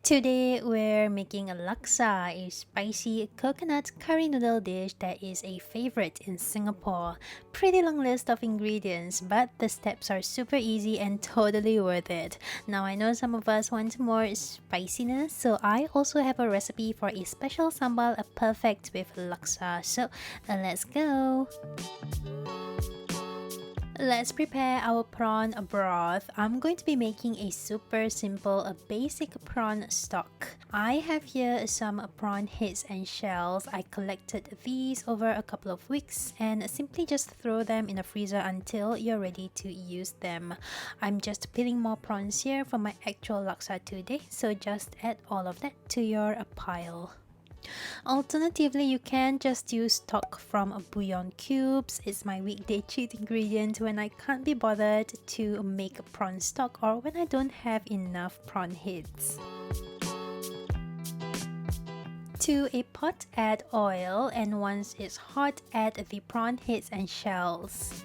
Today we're making a laksa, a spicy coconut curry noodle dish that is a favorite in Singapore. Pretty long list of ingredients, but the steps are super easy and totally worth it. Now I know some of us want more spiciness, so I also have a recipe for a special sambal perfect with laksa. So let's go! Let's prepare our prawn broth. I'm going to be making a super simple, basic prawn stock. I have here some prawn heads and shells. I collected these over a couple of weeks and simply just throw them in the freezer until you're ready to use them. I'm just peeling more prawns here for my actual laksa today, so just add all of that to your pile. Alternatively, you can just use stock from bouillon cubes. It's my weekday cheat ingredient when I can't be bothered to make prawn stock or when I don't have enough prawn heads. To a pot, add oil, and once it's hot, add the prawn heads and shells.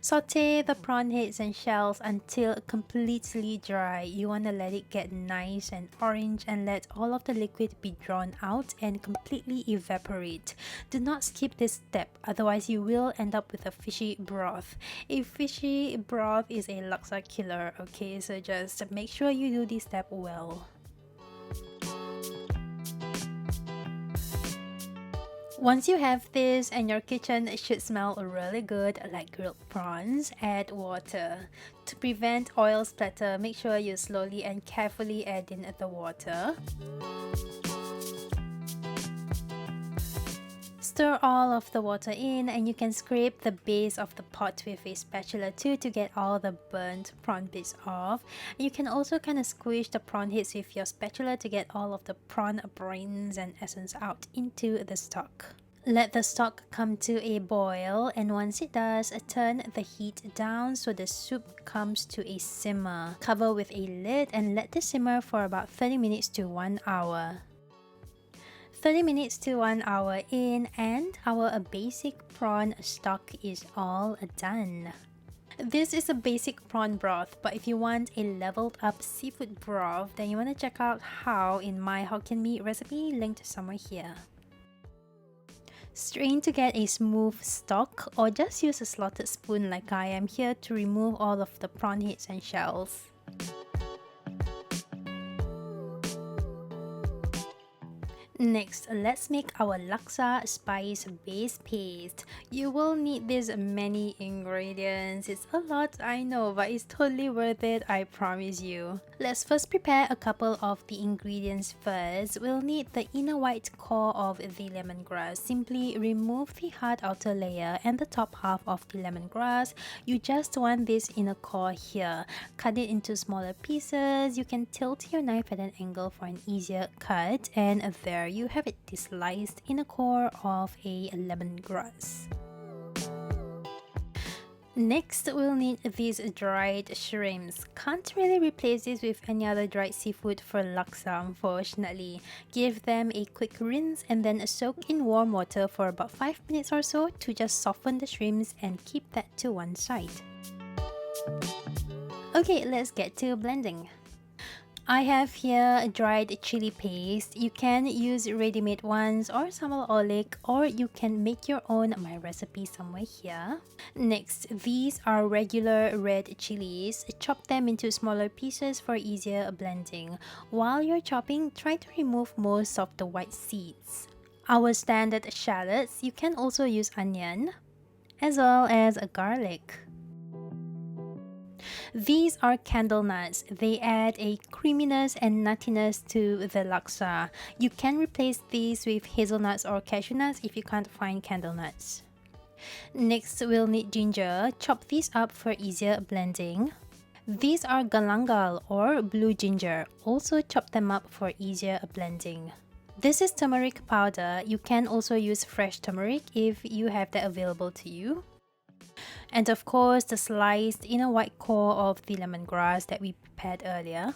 Saute the prawn heads and shells until completely dry. You want to let it get nice and orange and let all of the liquid be drawn out and completely evaporate. Do not skip this step, otherwise you will end up with a fishy broth. A fishy broth is a laksa killer, okay? So just make sure you do this step well. Once you have this and your kitchen should smell really good like grilled prawns, add water. To prevent oil splatter, make sure you slowly and carefully add in the water. Stir all of the water in, and you can scrape the base of the pot with a spatula too to get all the burnt prawn bits off. You can also kind of squish the prawn heads with your spatula to get all of the prawn brains and essence out into the stock. Let the stock come to a boil, and once it does, turn the heat down so the soup comes to a simmer. Cover with a lid and let this simmer for about 30 minutes to 1 hour. 30 minutes to 1 hour in, and our basic prawn stock is all done. This is a basic prawn broth, but if you want a leveled up seafood broth, then you want to check out how in my Hokkien Mee recipe linked somewhere here. Strain to get a smooth stock, or just use a slotted spoon like I am here to remove all of the prawn heads and shells. Next, let's make our laksa spice base paste. You will need these many ingredients. It's a lot, I know, but it's totally worth it, I promise you. Let's first prepare a couple of the ingredients first. We'll need the inner white core of the lemongrass. Simply remove the hard outer layer and the top half of the lemongrass. You just want this inner core here. Cut it into smaller pieces. You can tilt your knife at an angle for an easier cut, and there you have it, the sliced inner core of a lemongrass. Next, we'll need these dried shrimps. Can't really replace this with any other dried seafood for laksa, unfortunately. Give them a quick rinse and then soak in warm water for about 5 minutes or so to just soften the shrimps, and keep that to one side. Okay, let's get to blending. I have here a dried chili paste. You can use ready-made ones or sambal olik, or you can make your own. My recipe somewhere here. Next, these are regular red chilies. Chop them into smaller pieces for easier blending. While you're chopping, try to remove most of the white seeds. Our standard shallots, you can also use onion, as well as garlic. These are Candlenuts. They add a creaminess and nuttiness to the laksa. You can replace these with hazelnuts or cashew nuts if you can't find Candlenuts. Next, we'll need ginger. Chop these up for easier blending. These are galangal or blue ginger. Also chop them up for easier blending. This is turmeric powder. You can also use fresh turmeric if you have that available to you. And of course, the sliced inner white core of the lemongrass that we prepared earlier.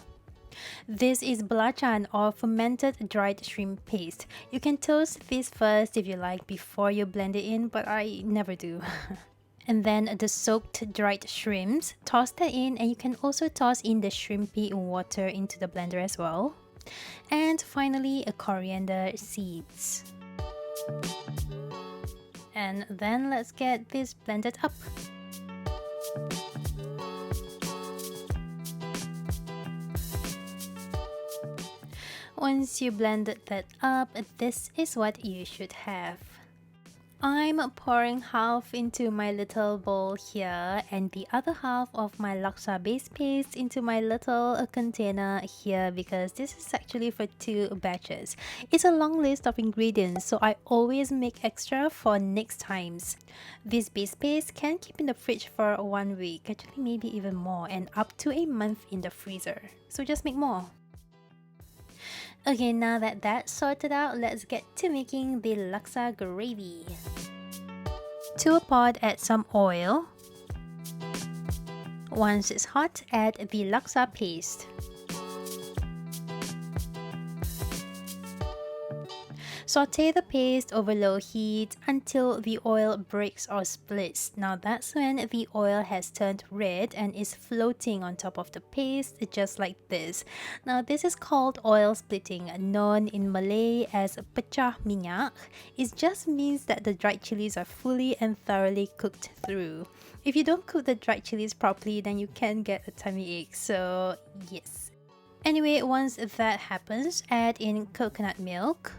This is belacan or fermented dried shrimp paste. You can toast this first if you like before you blend it in, but I never do. And then the soaked dried shrimps, toss that in, and you can also toss in the shrimpy water into the blender as well. And finally, a coriander seeds. And then let's get this blended up. Once you blended that up, this is what you should have. I'm pouring half into my little bowl here and the other half of my laksa base paste into my little container here because this is actually for 2 batches. It's a long list of ingredients, so I always make extra for next times. This base paste can keep in the fridge for 1 week, actually maybe even more, and up to a month in the freezer. So just make more. Okay, now that that's sorted out, let's get to making the laksa gravy. To a pot, add some oil. Once it's hot, add the laksa paste. Saute the paste over low heat until the oil breaks or splits. Now that's when the oil has turned red and is floating on top of the paste, just like this. Now this is called oil splitting, known in Malay as pecah minyak. It just means that the dried chilies are fully and thoroughly cooked through. If you don't cook the dried chilies properly, then you can get a tummy ache, so yes. Anyway, once that happens, add in coconut milk.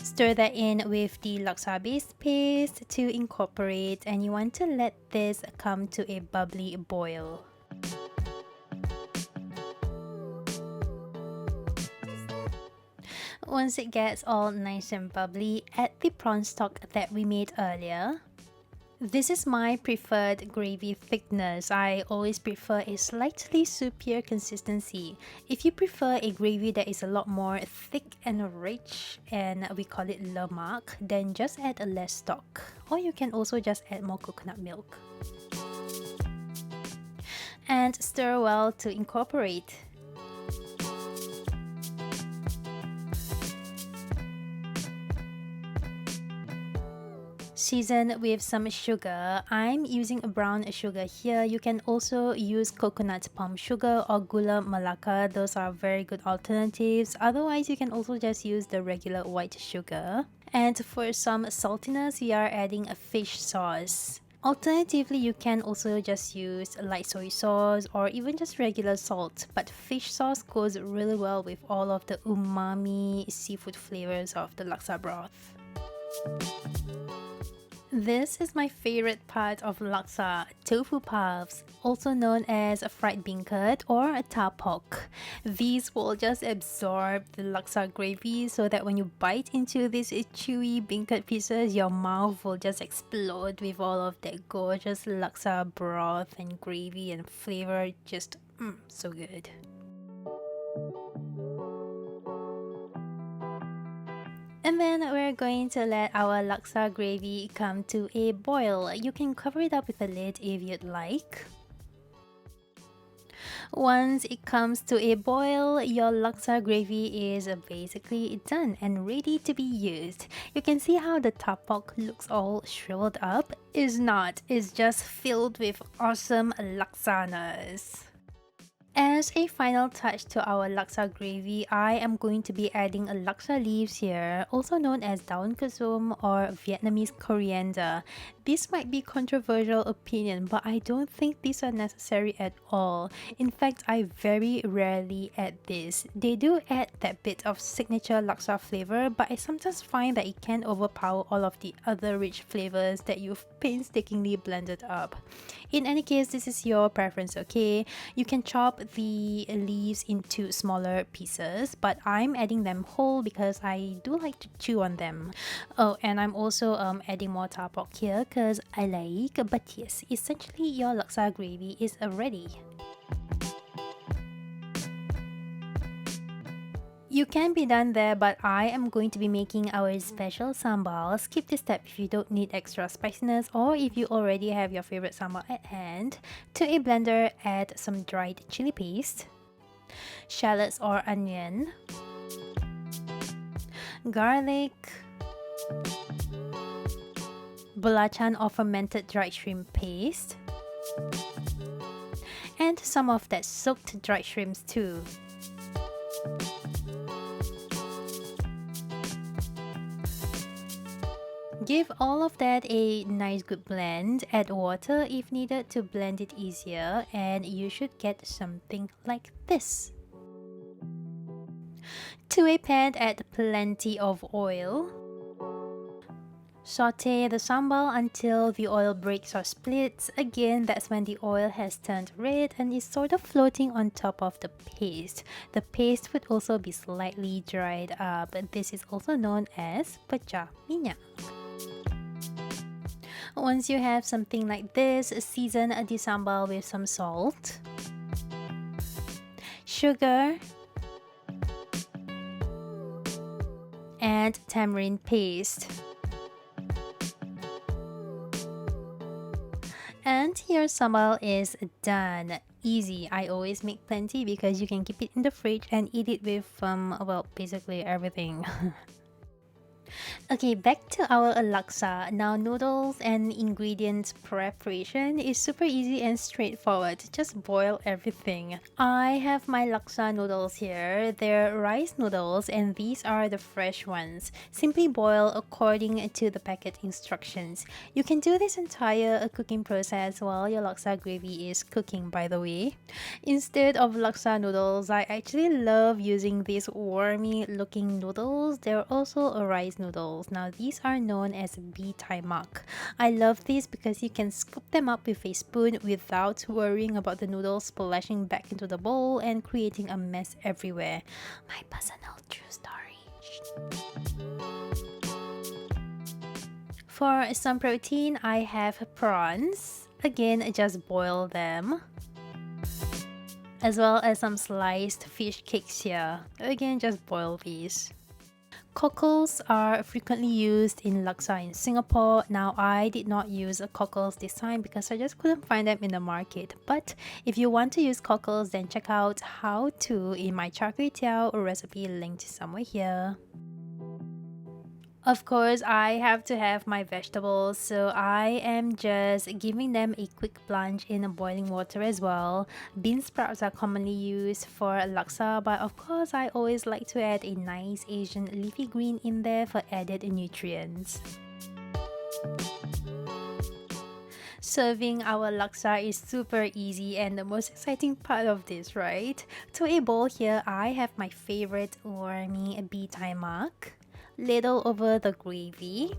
Stir that in with the laksa base paste to incorporate, and you want to let this come to a bubbly boil. Once it gets all nice and bubbly, add the prawn stock that we made earlier. This is my preferred gravy thickness. I always prefer a slightly soupier consistency. If you prefer a gravy that is a lot more thick and rich, and we call it lemak, then just add a less stock. Or you can also just add more coconut milk. And stir well to incorporate. Season with some sugar. I'm using brown sugar here. You can also use coconut palm sugar or gula melaka. Those are very good alternatives. Otherwise, you can also just use the regular white sugar. And for some saltiness, we are adding a fish sauce. Alternatively, you can also just use light soy sauce or even just regular salt, but fish sauce goes really well with all of the umami seafood flavors of the laksa broth. This is my favorite part of laksa, tofu puffs, also known as a fried beancurd or a tapok. These will just absorb the laksa gravy so that when you bite into these chewy beancurd pieces, your mouth will just explode with all of that gorgeous laksa broth and gravy and flavor. Just so good. And then we're going to let our laksa gravy come to a boil. You can cover it up with a lid if you'd like. Once it comes to a boil, your laksa gravy is basically done and ready to be used. You can see how the tapok looks all shriveled up. It's not, it's just filled with awesome laksanas. As a final touch to our laksa gravy, I am going to be adding a laksa leaves here, also known as daun kasum or Vietnamese coriander. This might be controversial opinion, but I don't think these are necessary at all. In fact, I very rarely add this. They do add that bit of signature laksa flavor, but I sometimes find that it can overpower all of the other rich flavors that you've painstakingly blended up. In any case, this is your preference, okay? You can chop the leaves into smaller pieces, but I'm adding them whole because I do like to chew on them. Oh, and I'm also adding more tapok here because I like, but yes, essentially your laksa gravy is ready. You can be done there, but I am going to be making our special sambal. Skip this step if you don't need extra spiciness or if you already have your favorite sambal at hand. To a blender, add some dried chili paste, shallots or onion, garlic, belacan or fermented dried shrimp paste, and some of that soaked dried shrimps too. Give all of that a nice good blend, add water if needed to blend it easier, and you should get something like this. To a pan, add plenty of oil. Saute the sambal until the oil breaks or splits. Again, that's when the oil has turned red and is sort of floating on top of the paste. The paste would also be slightly dried up. This is also known as pecah minyak. Once you have something like this, season the sambal with some salt, sugar, and tamarind paste. And your sambal is done. Easy. I always make plenty because you can keep it in the fridge and eat it with well, basically everything. Okay, back to our laksa. Now, noodles and ingredients preparation is super easy and straightforward. Just boil everything. I have my laksa noodles here. They're rice noodles and these are the fresh ones. Simply boil according to the packet instructions. You can do this entire cooking process while your laksa gravy is cooking, by the way. Instead of laksa noodles, I actually love using these wormy looking noodles. They're also a rice noodles. Now these are known as bee tai mak. I love these because you can scoop them up with a spoon without worrying about the noodles splashing back into the bowl and creating a mess everywhere. My personal true story. For some protein, I have prawns. Again, just boil them. As well as some sliced fish cakes here. Again, just boil these. Cockles are frequently used in laksa in Singapore. Now, I did not use cockles this time because I just couldn't find them in the market. But if you want to use cockles, then check out how to in my char kway teow recipe linked somewhere here. Of course, I have to have my vegetables, so I am just giving them a quick plunge in boiling water as well. Bean sprouts are commonly used for laksa, but of course I always like to add a nice Asian leafy green in there for added nutrients. Serving our laksa is super easy and the most exciting part of this, right? To a bowl here, I have my favorite wormy bee tai mak. Ladle over the gravy.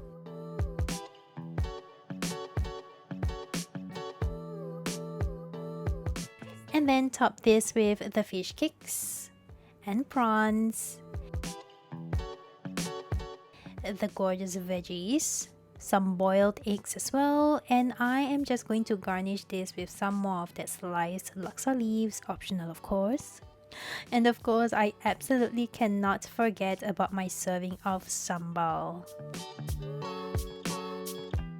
And then top this with the fish cakes and prawns, the gorgeous veggies, some boiled eggs as well, and I am just going to garnish this with some more of that sliced laksa leaves, optional of course. And of course, I absolutely cannot forget about my serving of sambal.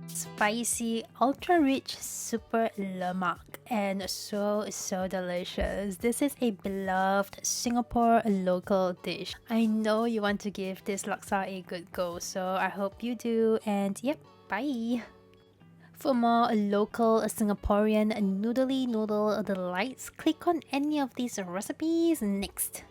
Spicy, ultra rich, super lemak, and so delicious. This is a beloved Singapore local dish. I know you want to give this laksa a good go, so I hope you do. And yep, bye! For more local Singaporean noodly noodle delights, click on any of these recipes next.